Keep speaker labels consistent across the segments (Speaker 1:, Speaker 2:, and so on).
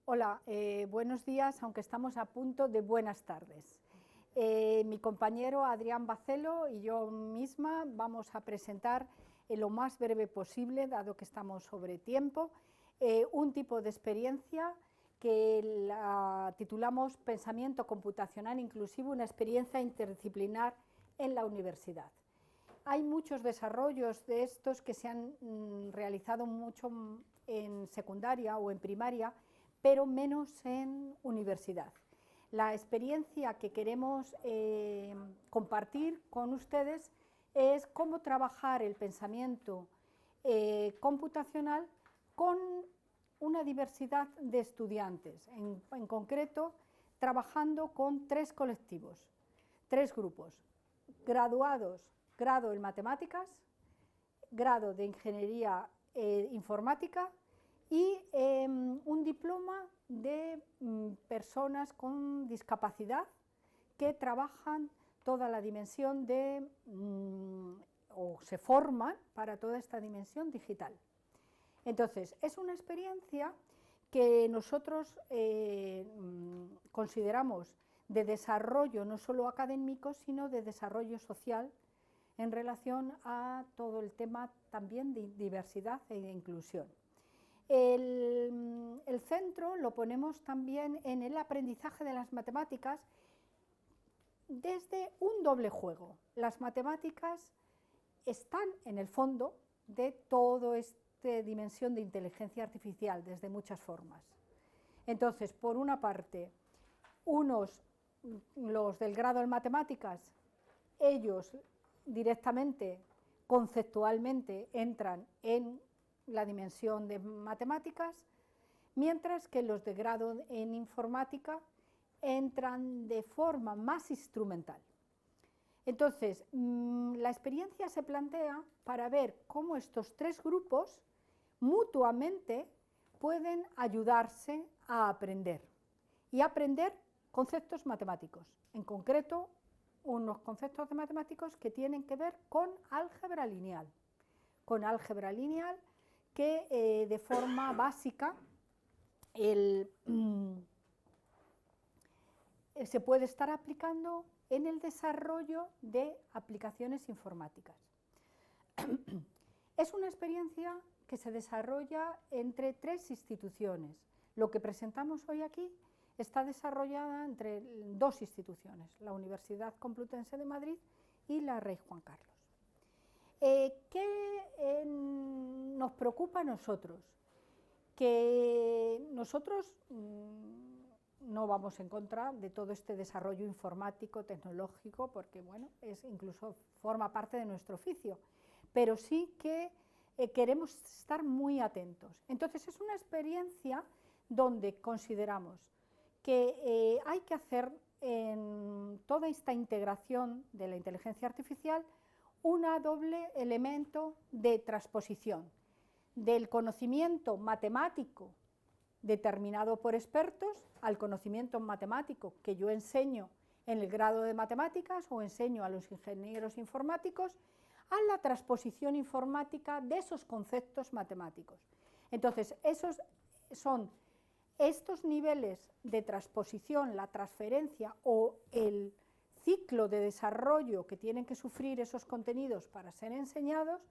Speaker 1: Hola, buenos días, aunque estamos a punto de buenas tardes. Mi compañero Adrián Bacelo y yo misma vamos a presentar en lo más breve posible, dado que estamos sobre tiempo, un tipo de experiencia que la titulamos Pensamiento Computacional Inclusivo, una experiencia interdisciplinar en la universidad. Hay muchos desarrollos de estos que se han realizado mucho en secundaria o en primaria, pero menos en universidad. La experiencia que queremos compartir con ustedes es cómo trabajar el pensamiento computacional con una diversidad de estudiantes, en concreto trabajando con tres colectivos, tres grupos: graduados, grado en matemáticas, grado de ingeniería informática y un diploma de personas con discapacidad que trabajan toda la dimensión de, o se forman para toda esta dimensión digital. Entonces, es una experiencia que nosotros consideramos de desarrollo no solo académico, sino de desarrollo social en relación a todo el tema también de diversidad e inclusión. El centro lo ponemos también en el aprendizaje de las matemáticas desde un doble juego. Las matemáticas están en el fondo de toda esta dimensión de inteligencia artificial desde muchas formas. Entonces, por una parte, los del grado en matemáticas, ellos directamente, conceptualmente, entran en la dimensión de matemáticas, mientras que los de grado en informática entran de forma más instrumental. Entonces, la experiencia se plantea para ver cómo estos tres grupos mutuamente pueden ayudarse a aprender y aprender conceptos matemáticos, en concreto unos conceptos de matemáticos que tienen que ver con álgebra lineal que de forma básica se puede estar aplicando en el desarrollo de aplicaciones informáticas. Es una experiencia que se desarrolla entre tres instituciones. Lo que presentamos hoy aquí está desarrollada entre dos instituciones, la Universidad Complutense de Madrid y la Rey Juan Carlos. ¿Qué nos preocupa a nosotros? Que nosotros no vamos en contra de todo este desarrollo informático, tecnológico, porque bueno, incluso forma parte de nuestro oficio, pero sí que queremos estar muy atentos. Entonces es una experiencia donde consideramos que hay que hacer en toda esta integración de la inteligencia artificial un doble elemento de transposición del conocimiento matemático determinado por expertos al conocimiento matemático que yo enseño en el grado de matemáticas o enseño a los ingenieros informáticos, a la transposición informática de esos conceptos matemáticos. Entonces, esos son estos niveles de transposición, la transferencia o el ciclo de desarrollo que tienen que sufrir esos contenidos para ser enseñados,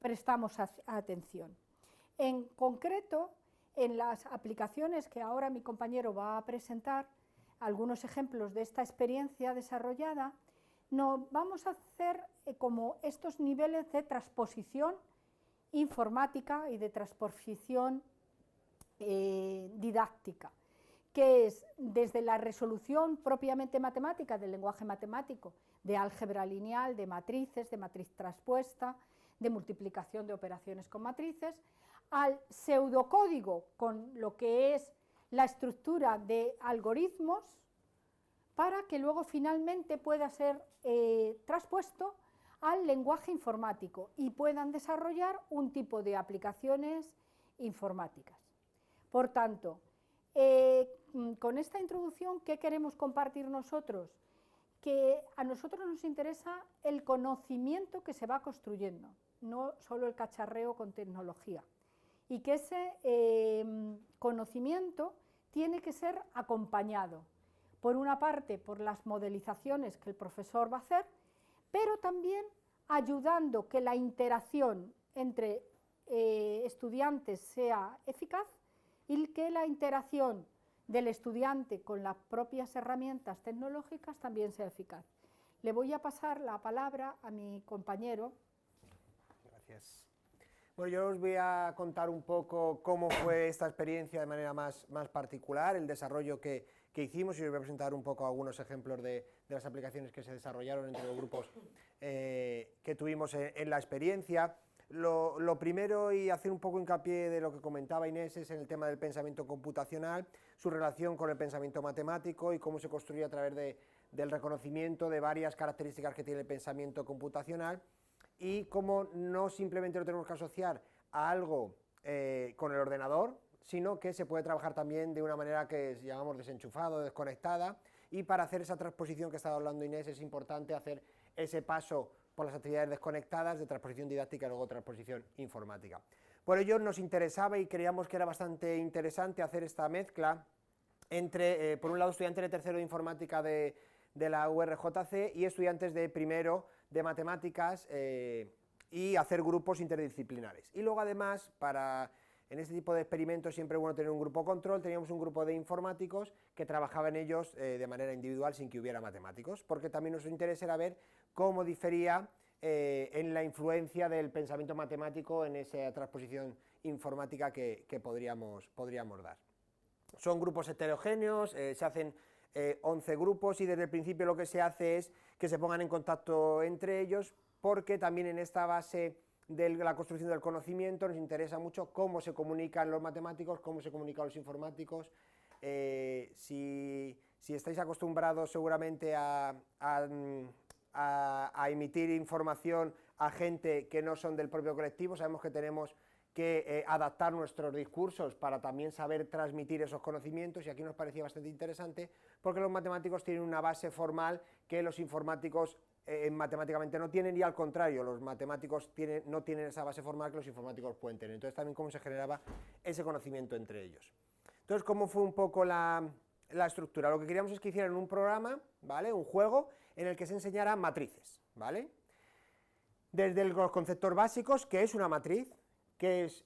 Speaker 1: prestamos atención. En concreto, en las aplicaciones que ahora mi compañero va a presentar, algunos ejemplos de esta experiencia desarrollada, nos vamos a hacer como estos niveles de transposición informática y de transposición didáctica, que es desde la resolución propiamente matemática del lenguaje matemático, de álgebra lineal, de matriz traspuesta, de multiplicación de operaciones con matrices, al pseudocódigo con lo que es la estructura de algoritmos, para que luego finalmente pueda ser traspuesto al lenguaje informático y puedan desarrollar un tipo de aplicaciones informáticas. Por tanto, con esta introducción, ¿qué queremos compartir nosotros? Que a nosotros nos interesa el conocimiento que se va construyendo, no solo el cacharreo con tecnología, y que ese conocimiento tiene que ser acompañado, por una parte, por las modelizaciones que el profesor va a hacer, pero también ayudando que la interacción entre estudiantes sea eficaz y que la interacción del estudiante con las propias herramientas tecnológicas también sea eficaz. Le voy a pasar la palabra a mi compañero.
Speaker 2: Gracias. Bueno, yo os voy a contar un poco cómo fue esta experiencia de manera más particular, el desarrollo que hicimos, y os voy a presentar un poco algunos ejemplos de las aplicaciones que se desarrollaron entre los grupos que tuvimos en la experiencia. Lo primero, y hacer un poco hincapié de lo que comentaba Inés, es en el tema del pensamiento computacional, su relación con el pensamiento matemático y cómo se construye a través del reconocimiento de varias características que tiene el pensamiento computacional, y cómo no simplemente lo tenemos que asociar a algo con el ordenador, sino que se puede trabajar también de una manera que llamamos desenchufado, desconectada, y para hacer esa transposición que estaba hablando Inés es importante hacer ese paso por las actividades desconectadas de transposición didáctica y luego transposición informática. Por ello nos interesaba y creíamos que era bastante interesante hacer esta mezcla entre, por un lado, estudiantes de tercero de informática de la URJC y estudiantes de primero de matemáticas, y hacer grupos interdisciplinares. Y luego además, en este tipo de experimentos siempre es bueno tener un grupo control. Teníamos un grupo de informáticos que trabajaban ellos de manera individual sin que hubiera matemáticos, porque también nuestro interés era ver cómo difería en la influencia del pensamiento matemático en esa transposición informática que podríamos dar. Son grupos heterogéneos, se hacen 11 grupos, y desde el principio lo que se hace es que se pongan en contacto entre ellos, porque también en esta base de la construcción del conocimiento nos interesa mucho cómo se comunican los matemáticos, cómo se comunican los informáticos. Si estáis acostumbrados seguramente a emitir información a gente que no son del propio colectivo, sabemos que tenemos que adaptar nuestros discursos para también saber transmitir esos conocimientos, y aquí nos parecía bastante interesante porque los matemáticos tienen una base formal que los informáticos matemáticamente no tienen, y al contrario, los matemáticos no tienen esa base formal que los informáticos pueden tener. Entonces también cómo se generaba ese conocimiento entre ellos. Entonces, ¿cómo fue un poco la estructura? Lo que queríamos es que hicieran un programa, ¿vale?, un juego en el que se enseñaran matrices, ¿vale?, desde los conceptos básicos, qué es una matriz,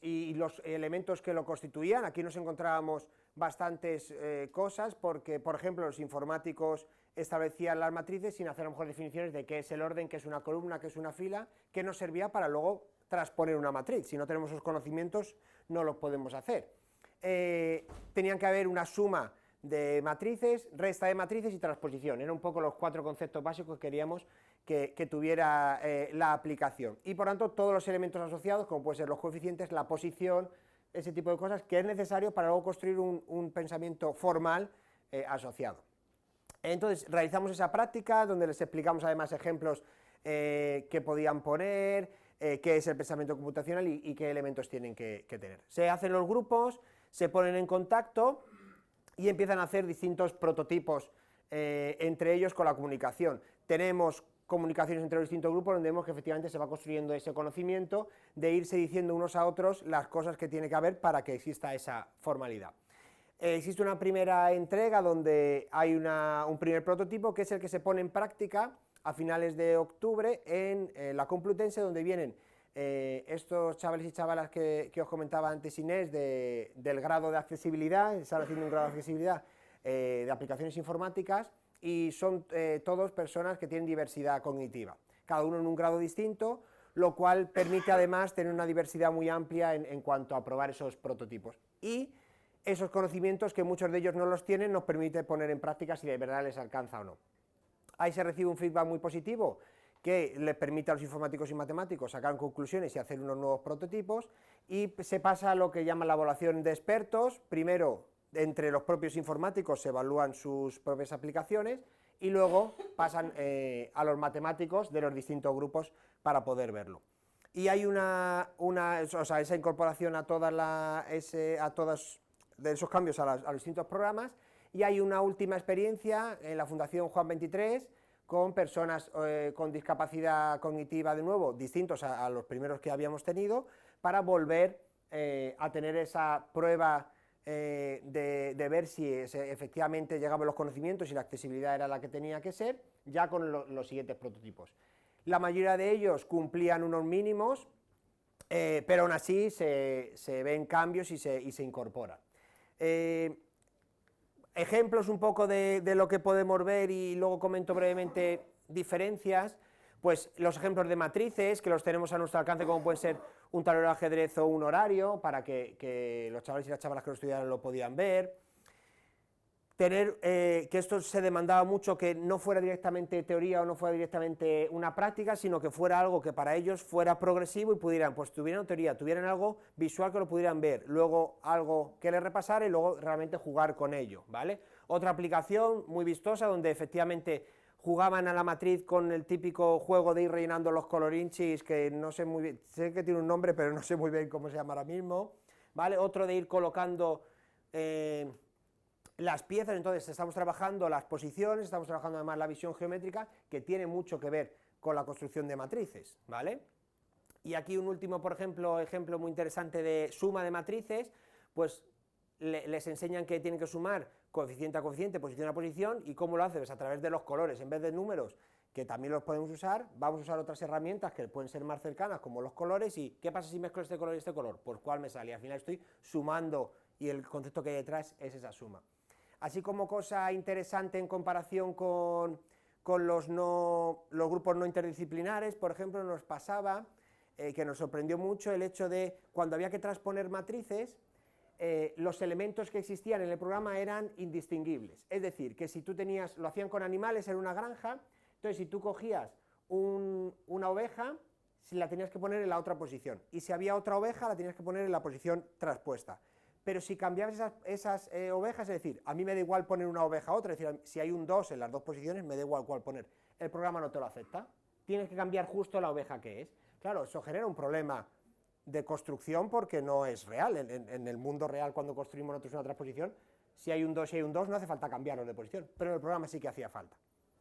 Speaker 2: y los elementos que lo constituían. Aquí nos encontrábamos bastantes cosas, porque, por ejemplo, los informáticos establecían las matrices sin hacer a lo mejor definiciones de qué es el orden, qué es una columna, qué es una fila, que nos servía para luego transponer una matriz. Si no tenemos esos conocimientos, no lo podemos hacer. Tenían que haber una suma de matrices, resta de matrices y transposición. Eran un poco los 4 conceptos básicos que queríamos que tuviera la aplicación. Y por tanto, todos los elementos asociados, como pueden ser los coeficientes, la posición, ese tipo de cosas, que es necesario para luego construir un pensamiento formal asociado. Entonces, realizamos esa práctica donde les explicamos además ejemplos que podían poner, qué es el pensamiento computacional y qué elementos tienen que tener. Se hacen los grupos, se ponen en contacto y empiezan a hacer distintos prototipos entre ellos con la comunicación. Tenemos comunicaciones entre los distintos grupos donde vemos que efectivamente se va construyendo ese conocimiento de irse diciendo unos a otros las cosas que tiene que haber para que exista esa formalidad. Existe una primera entrega donde hay un primer prototipo, que es el que se pone en práctica a finales de octubre en la Complutense, donde vienen estos chavales y chavalas que os comentaba antes Inés, del grado de accesibilidad, están haciendo un grado de accesibilidad de aplicaciones informáticas, y son todos personas que tienen diversidad cognitiva, cada uno en un grado distinto, lo cual permite además tener una diversidad muy amplia en cuanto a probar esos prototipos. Y esos conocimientos, que muchos de ellos no los tienen, nos permite poner en práctica si de verdad les alcanza o no. Ahí se recibe un feedback muy positivo que les permite a los informáticos y matemáticos sacar conclusiones y hacer unos nuevos prototipos, y se pasa a lo que llaman la evaluación de expertos. Primero, entre los propios informáticos se evalúan sus propias aplicaciones, y luego pasan a los matemáticos de los distintos grupos para poder verlo. Y hay esa incorporación a todos de esos cambios a los distintos programas, y hay una última experiencia en la Fundación Juan 23 con personas con discapacidad cognitiva, de nuevo, distintos a los primeros que habíamos tenido, para volver a tener esa prueba de ver si efectivamente llegaban los conocimientos y la accesibilidad era la que tenía que ser, ya con los siguientes prototipos. La mayoría de ellos cumplían unos mínimos, pero aún así se ven cambios y se incorporan. Ejemplos un poco de lo que podemos ver y luego comento brevemente diferencias, pues los ejemplos de matrices que los tenemos a nuestro alcance, como pueden ser un tablero de ajedrez o un horario, para que los chavales y las chavalas que lo estudiaran lo podían ver. Que esto se demandaba mucho, que no fuera directamente teoría o no fuera directamente una práctica, sino que fuera algo que para ellos fuera progresivo y pudieran, pues tuvieran teoría, tuvieran algo visual que lo pudieran ver, luego algo que les repasara y luego realmente jugar con ello, ¿vale? Otra aplicación muy vistosa donde efectivamente jugaban a la matriz con el típico juego de ir rellenando los colorinchis, que no sé muy bien, sé que tiene un nombre, pero no sé muy bien cómo se llama ahora mismo, ¿vale? Otro de ir colocando las piezas. Entonces estamos trabajando las posiciones, estamos trabajando además la visión geométrica, que tiene mucho que ver con la construcción de matrices, ¿vale? Y aquí un último, por ejemplo, muy interesante de suma de matrices, pues les enseñan que tienen que sumar coeficiente a coeficiente, posición a posición, y cómo lo haces, pues a través de los colores, en vez de números, que también los podemos usar, vamos a usar otras herramientas que pueden ser más cercanas, como los colores, y ¿qué pasa si mezclo este color y este color? Pues ¿cuál me sale? Y al final estoy sumando, y el concepto que hay detrás es esa suma. Así como cosa interesante en comparación con los grupos no interdisciplinares, por ejemplo, nos pasaba, que nos sorprendió mucho el hecho de cuando había que transponer matrices, los elementos que existían en el programa eran indistinguibles. Es decir, que si tú lo hacían con animales en una granja, entonces si tú cogías una oveja, la tenías que poner en la otra posición, y si había otra oveja, la tenías que poner en la posición traspuesta. Pero si cambiabas esas ovejas, es decir, a mí me da igual poner una oveja a otra, es decir, si hay un 2 en las dos posiciones, me da igual cuál poner, el programa no te lo acepta, tienes que cambiar justo la oveja que es. Claro, eso genera un problema de construcción porque no es real, en el mundo real cuando construimos nosotros una transposición, si hay un 2 y hay un 2 no hace falta cambiarlo de posición, pero en el programa sí que hacía falta,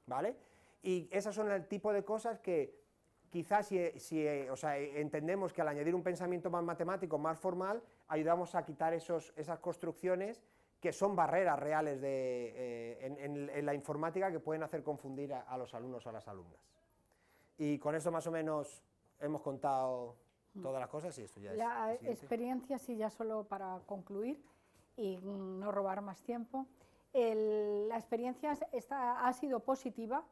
Speaker 2: ¿vale? Y esas son el tipo de cosas que quizás entendemos que al añadir un pensamiento más matemático, más formal, ayudamos a quitar esas construcciones que son barreras reales en la informática que pueden hacer confundir a los alumnos o a las alumnas. Y con eso más o menos hemos contado todas las cosas y esto ya es...
Speaker 1: La experiencia, sí, ya solo para concluir y no robar más tiempo, la experiencia ha sido positiva.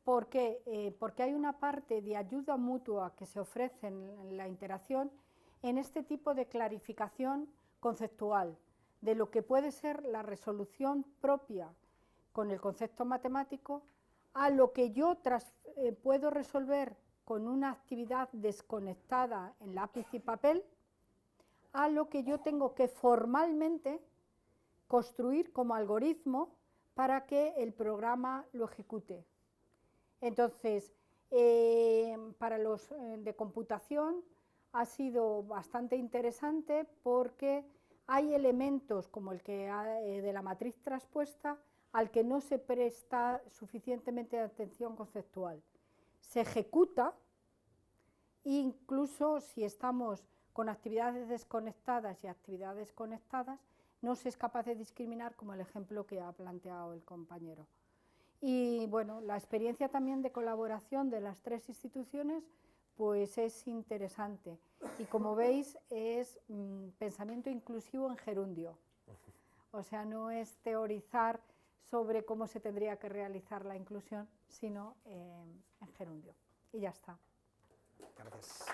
Speaker 1: ¿Por qué? Porque hay una parte de ayuda mutua que se ofrece en la interacción en este tipo de clarificación conceptual de lo que puede ser la resolución propia con el concepto matemático a lo que yo puedo resolver con una actividad desconectada en lápiz y papel, a lo que yo tengo que formalmente construir como algoritmo para que el programa lo ejecute. Entonces, para los de computación ha sido bastante interesante porque hay elementos como el que de la matriz traspuesta al que no se presta suficientemente atención conceptual. Se ejecuta, incluso si estamos con actividades desconectadas y actividades conectadas, no se es capaz de discriminar, como el ejemplo que ha planteado el compañero. Y bueno, la experiencia también de colaboración de las tres instituciones pues es interesante y como veis es pensamiento inclusivo en gerundio, o sea, no es teorizar sobre cómo se tendría que realizar la inclusión, sino en gerundio. Y ya está.
Speaker 2: Gracias.